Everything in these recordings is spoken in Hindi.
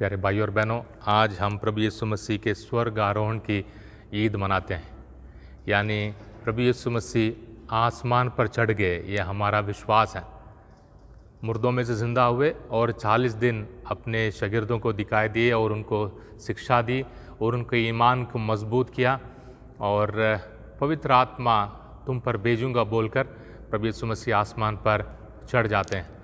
प्यारे भाई और बहनों, आज हम प्रभु यीशु मसीह के स्वर्ग आरोहण की ईद मनाते हैं। यानी प्रभु यीशु मसीह आसमान पर चढ़ गए, ये हमारा विश्वास है। मुर्दों में से ज़िंदा हुए और 40 दिन अपने शागिर्दों को दिखाई दिए और उनको शिक्षा दी और उनके ईमान को मजबूत किया और पवित्र आत्मा तुम पर भेजूंगा बोलकर प्रभु यीशु मसीह आसमान पर चढ़ जाते हैं।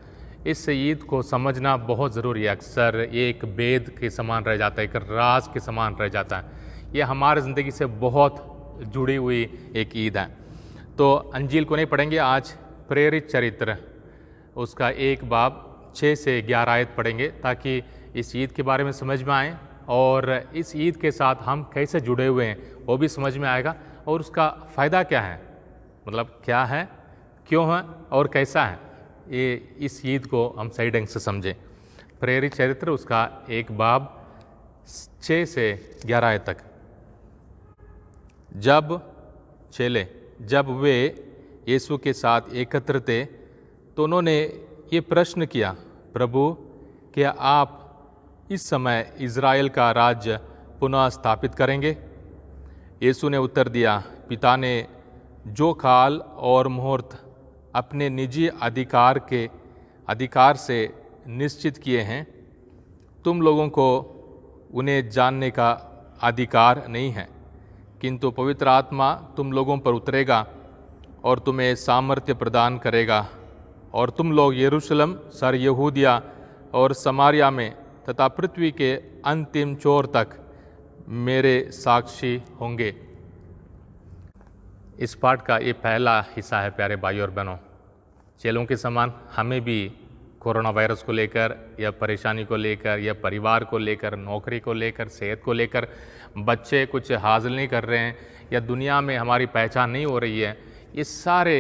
इस ईद को समझना बहुत ज़रूरी है। अक्सर ये एक भेद के समान रह जाता है, एक राज के समान रह जाता है। ये हमारे ज़िंदगी से बहुत जुड़ी हुई एक ईद है। तो अंजील को नहीं पढ़ेंगे, आज प्रेरित चरित्र उसका 1 बाब 6 से 11 आयत पढ़ेंगे ताकि इस ईद के बारे में समझ में आए और इस ईद के साथ हम कैसे जुड़े हुए हैं वो भी समझ में आएगा और उसका फ़ायदा क्या है, मतलब क्या है, क्यों है और कैसा है। ये इस ईद को हम सही ढंग से समझें। प्रेरित चरित्र उसका 1 बाब 6 से 11 आयत तक। जब वे यीशु के साथ एकत्र थे तो उन्होंने ये प्रश्न किया, प्रभु क्या आप इस समय इज़राइल का राज्य पुनः स्थापित करेंगे? यीशु ने उत्तर दिया, पिता ने जो काल और मुहूर्त अपने निजी अधिकार से निश्चित किए हैं, तुम लोगों को उन्हें जानने का अधिकार नहीं है, किंतु पवित्र आत्मा तुम लोगों पर उतरेगा और तुम्हें सामर्थ्य प्रदान करेगा और तुम लोग यरूशलेम, सर यहूदिया और समारिया में तथा पृथ्वी के अंतिम छोर तक मेरे साक्षी होंगे। इस पाठ का ये पहला हिस्सा है। प्यारे भाई और बहनों, चेलों के समान हमें भी कोरोना वायरस को लेकर या परेशानी को लेकर या परिवार को लेकर, नौकरी को लेकर, सेहत को लेकर, बच्चे कुछ हासिल नहीं कर रहे हैं या दुनिया में हमारी पहचान नहीं हो रही है, इस सारे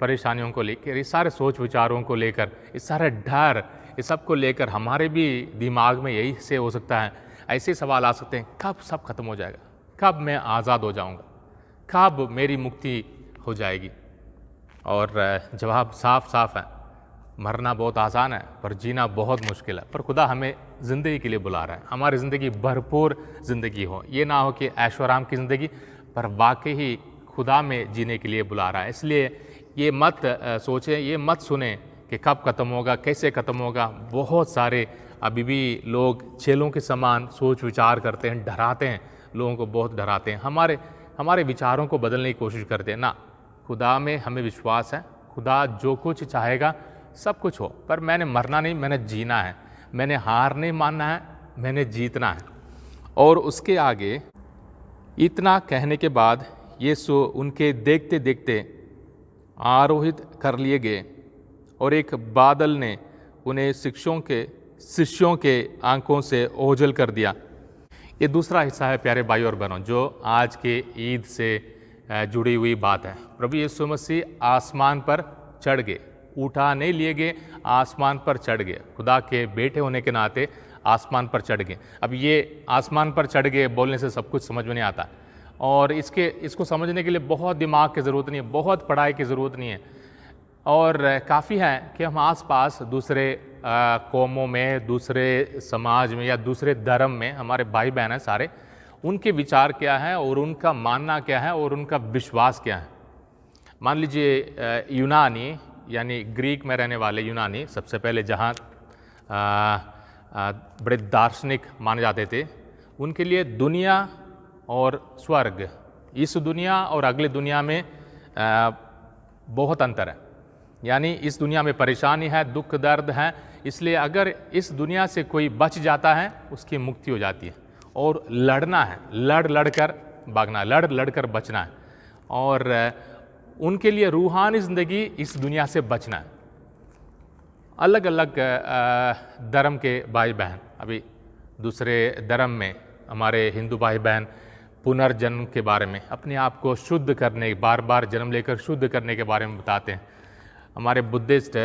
परेशानियों को लेकर, इस सारे सोच विचारों को लेकर, इस सारे डर, इस सब को लेकर हमारे भी दिमाग में यही से हो सकता है, ऐसे सवाल आ सकते हैं, कब सब खत्म हो जाएगा, कब मैं आज़ाद हो जाऊंगा, कब मेरी मुक्ति हो जाएगी। और जवाब साफ साफ है, मरना बहुत आसान है पर जीना बहुत मुश्किल है। पर खुदा हमें ज़िंदगी के लिए बुला रहा है, हमारी ज़िंदगी भरपूर ज़िंदगी हो, ये ना हो कि ऐशो आराम की ज़िंदगी, पर वाकई ही खुदा में जीने के लिए बुला रहा है। इसलिए ये मत सोचें, ये मत सुने कि कब ख़त्म होगा, कैसे ख़त्म होगा। बहुत सारे अभी भी लोग चेलों के समान सोच विचार करते हैं, डराते हैं, लोगों को बहुत डराते हैं, हमारे विचारों को बदलने की कोशिश करते हैं ना। खुदा में हमें विश्वास है, खुदा जो कुछ चाहेगा सब कुछ हो, पर मैंने मरना नहीं, मैंने जीना है, मैंने हार नहीं मानना है, मैंने जीतना है। और उसके आगे इतना कहने के बाद यीशु उनके देखते देखते आरोहित कर लिए गए और एक बादल ने उन्हें शिष्यों के आंखों से ओझल कर दिया। ये दूसरा हिस्सा है प्यारे भाई और बहनों, जो आज के ईद से जुड़ी हुई बात है। प्रभु यीशु मसीह आसमान पर चढ़ गए, उठा नहीं लिए गए, आसमान पर चढ़ गए। खुदा के बेटे होने के नाते आसमान पर चढ़ गए। अब ये आसमान पर चढ़ गए बोलने से सब कुछ समझ में नहीं आता और इसको समझने के लिए बहुत दिमाग की ज़रूरत नहीं है, बहुत पढ़ाई की ज़रूरत नहीं है। और काफ़ी है कि हम आसपास दूसरे कौमों में, दूसरे समाज में या दूसरे धर्म में हमारे भाई बहन हैं सारे, उनके विचार क्या है और उनका मानना क्या है और उनका विश्वास क्या है। मान लीजिए यूनानी यानी ग्रीक में रहने वाले यूनानी सबसे पहले जहाँ बड़े दार्शनिक माने जाते थे, उनके लिए दुनिया और स्वर्ग, इस दुनिया और अगले दुनिया में बहुत अंतर है। यानी इस दुनिया में परेशानी है, दुख दर्द है, इसलिए अगर इस दुनिया से कोई बच जाता है उसकी मुक्ति हो जाती है। और लड़ना है, लड़ कर भागना, लड़ कर बचना है। और उनके लिए रूहानी ज़िंदगी इस दुनिया से बचना है। अलग अलग धर्म के भाई बहन, अभी दूसरे धर्म में हमारे हिंदू भाई बहन पुनर्जन्म के बारे में, अपने आप को शुद्ध करने, बार बार जन्म लेकर शुद्ध करने के बारे में बताते हैं। हमारे बुद्धिस्ट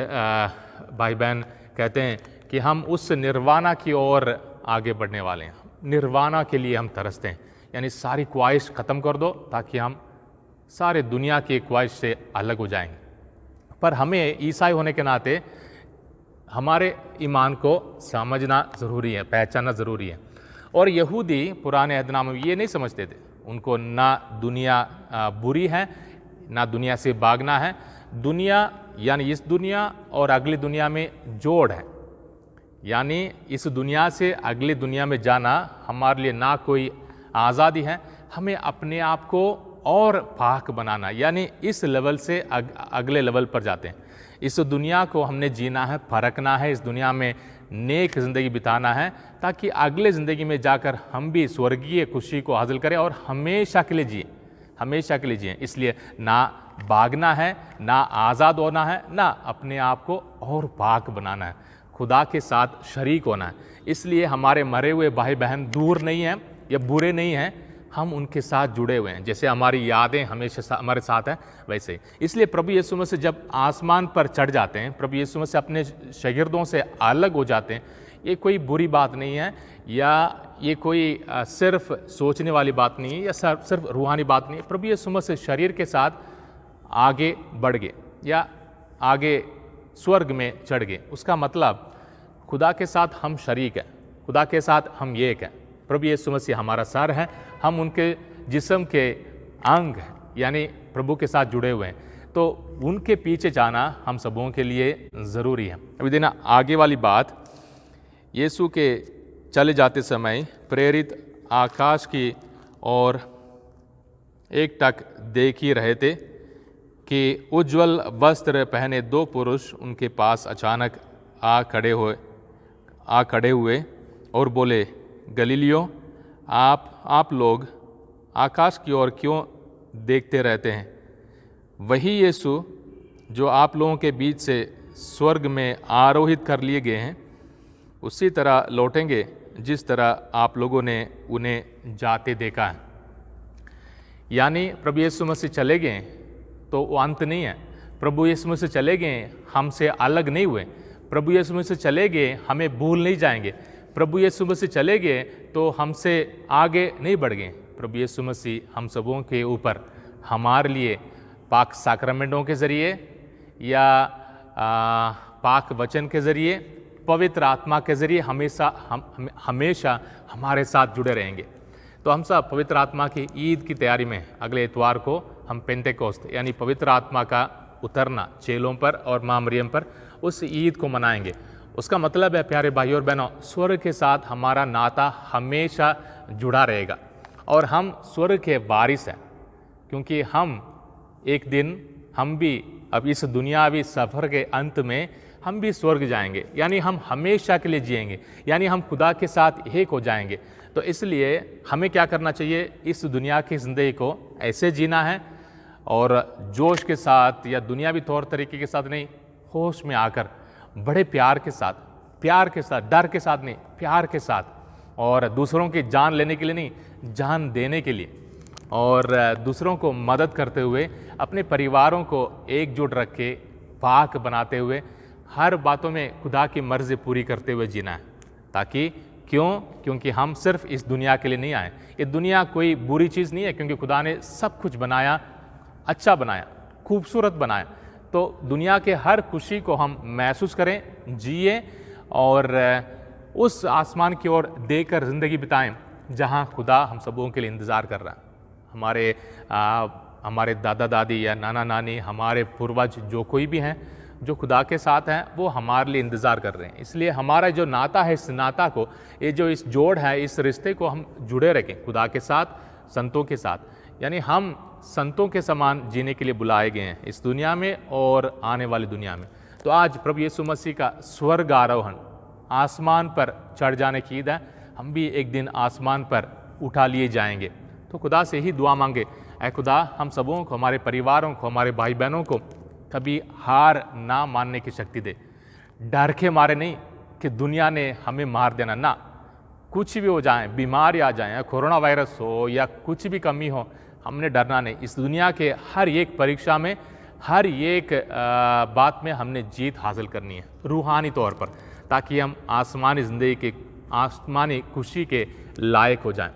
भाई बहन कहते हैं कि हम उस निर्वाणा की ओर आगे बढ़ने वाले हैं, निर्वाणा के लिए हम तरसते हैं। यानी सारी ख्वाहिश ख़त्म कर दो ताकि हम सारे दुनिया की ख्वाहिश से अलग हो जाएंगे। पर हमें ईसाई होने के नाते हमारे ईमान को समझना ज़रूरी है, पहचानना ज़रूरी है। और यहूदी पुराने अहदनामे में ये नहीं समझते थे, उनको ना दुनिया बुरी है, ना दुनिया से भागना है। दुनिया यानी इस दुनिया और अगली दुनिया में जोड़ है, यानी इस दुनिया से अगली दुनिया में जाना हमारे लिए ना कोई आज़ादी है, हमें अपने आप को और पाक बनाना, यानी इस लेवल से अगले लेवल पर जाते हैं। इस दुनिया को हमने जीना है, परखना है, इस दुनिया में नेक ज़िंदगी बिताना है, ताकि अगले ज़िंदगी में जाकर हम भी स्वर्गीय खुशी को हासिल करें और हमेशा के लिए जिए, हमेशा के लिए जिए। इसलिए ना भागना है, ना आज़ाद होना है, ना अपने आप को और पाक बनाना है, खुदा के साथ शरीक होना है। इसलिए हमारे मरे हुए भाई बहन दूर नहीं हैं या बुरे नहीं हैं, हम उनके साथ जुड़े हुए हैं। जैसे हमारी यादें हमेशा हमारे साथ हैं, वैसे ही। इसलिए प्रभु यीशु मसीह जब आसमान पर चढ़ जाते हैं, प्रभु यीशु मसीह अपने शागिर्दों से अलग हो जाते हैं, ये कोई बुरी बात नहीं है, या ये कोई सिर्फ सोचने वाली बात नहीं है, या सिर्फ रूहानी बात नहीं है। प्रभु यीशु मसीह शरीर के साथ आगे बढ़ गए या आगे स्वर्ग में चढ़ गए। उसका मतलब खुदा के साथ हम शरीक हैं, खुदा के साथ हम एक हैं। प्रभु यीशु मसीह हमारा सर है, हम उनके जिस्म के अंग हैं, यानी प्रभु के साथ जुड़े हुए हैं। तो उनके पीछे जाना हम सबों के लिए ज़रूरी है। अभी देना आगे वाली बात, यीशु के चले जाते समय प्रेरित आकाश की ओर एकटक देख ही रहे थे कि उज्ज्वल वस्त्र पहने दो पुरुष उनके पास अचानक आ खड़े हुए और बोले, गलीलियो, आप लोग आकाश की ओर क्यों देखते रहते हैं? वही यीशु जो आप लोगों के बीच से स्वर्ग में आरोहित कर लिए गए हैं, उसी तरह लौटेंगे जिस तरह आप लोगों ने उन्हें जाते देखा है। यानी प्रभु यीशु मसीह चले गए तो वो अंत नहीं है। प्रभु यीशु मसीह चले गए, हमसे अलग नहीं हुए। प्रभु यीशु मसीह चले गए, हमें भूल नहीं जाएंगे। प्रभु यीशु मसीह चले गए तो हमसे आगे नहीं बढ़ गए। प्रभु यीशु मसीह हम सबों के ऊपर हमारे लिए पाक साक्रामेंटों के ज़रिए या पाक वचन के ज़रिए, पवित्र आत्मा के ज़रिए हमेशा हमारे साथ जुड़े रहेंगे। तो हम सब पवित्र आत्मा की ईद की तैयारी में अगले इतवार को हम पेंतेकोस्त यानी पवित्र आत्मा का उतरना चेलों पर और माँ मरियम पर, उस ईद को मनाएंगे। उसका मतलब है प्यारे भाइयों और बहनों, स्वर्ग के साथ हमारा नाता हमेशा जुड़ा रहेगा और हम स्वर्ग के वारिस हैं, क्योंकि हम एक दिन हम भी अब इस दुनियावी सफ़र के अंत में हम भी स्वर्ग जाएंगे, यानी हम हमेशा के लिए जिएंगे, यानी हम खुदा के साथ एक हो जाएंगे। तो इसलिए हमें क्या करना चाहिए, इस दुनिया की ज़िंदगी को ऐसे जीना है और जोश के साथ या दुनियावी तौर तरीके के साथ नहीं, होश में आकर बड़े प्यार के साथ, डर के साथ नहीं, प्यार के साथ, और दूसरों की जान लेने के लिए नहीं, जान देने के लिए, और दूसरों को मदद करते हुए अपने परिवारों को एकजुट रख के पाक बनाते हुए हर बातों में खुदा की मर्ज़ी पूरी करते हुए जीना है। ताकि क्योंकि हम सिर्फ इस दुनिया के लिए नहीं आए। ये दुनिया कोई बुरी चीज़ नहीं है, क्योंकि खुदा ने सब कुछ बनाया, अच्छा बनाया, खूबसूरत बनाया। तो दुनिया के हर खुशी को हम महसूस करें, जिए और उस आसमान की ओर देखकर ज़िंदगी बिताएं जहां खुदा हम सबों के लिए इंतज़ार कर रहा है। हमारे दादा दादी या नाना नानी, हमारे पूर्वज जो कोई भी हैं जो खुदा के साथ हैं, वो हमारे लिए इंतज़ार कर रहे हैं। इसलिए हमारा जो नाता है, इस नाता को, ये जो इस जोड़ है, इस रिश्ते को हम जुड़े रखें खुदा के साथ, संतों के साथ। यानी हम संतों के समान जीने के लिए बुलाए गए हैं इस दुनिया में और आने वाली दुनिया में। तो आज प्रभु यीशु मसीह का स्वर्ग आरोहण, आसमान पर चढ़ जाने की ईद है। हम भी एक दिन आसमान पर उठा लिए जाएंगे। तो खुदा से ही दुआ मांगे, ऐ खुदा हम सबों को, हमारे परिवारों को, हमारे भाई बहनों को कभी हार ना मानने की शक्ति दे। डर के मारे नहीं कि दुनिया ने हमें मार देना, ना, कुछ भी हो जाए, बीमारी आ जाए, कोरोना वायरस हो या कुछ भी कमी हो, हमने डरना नहीं। इस दुनिया के हर एक परीक्षा में, हर एक बात में हमने जीत हासिल करनी है रूहानी तौर पर, ताकि हम आसमानी ज़िंदगी के, आसमानी खुशी के लायक हो जाएं।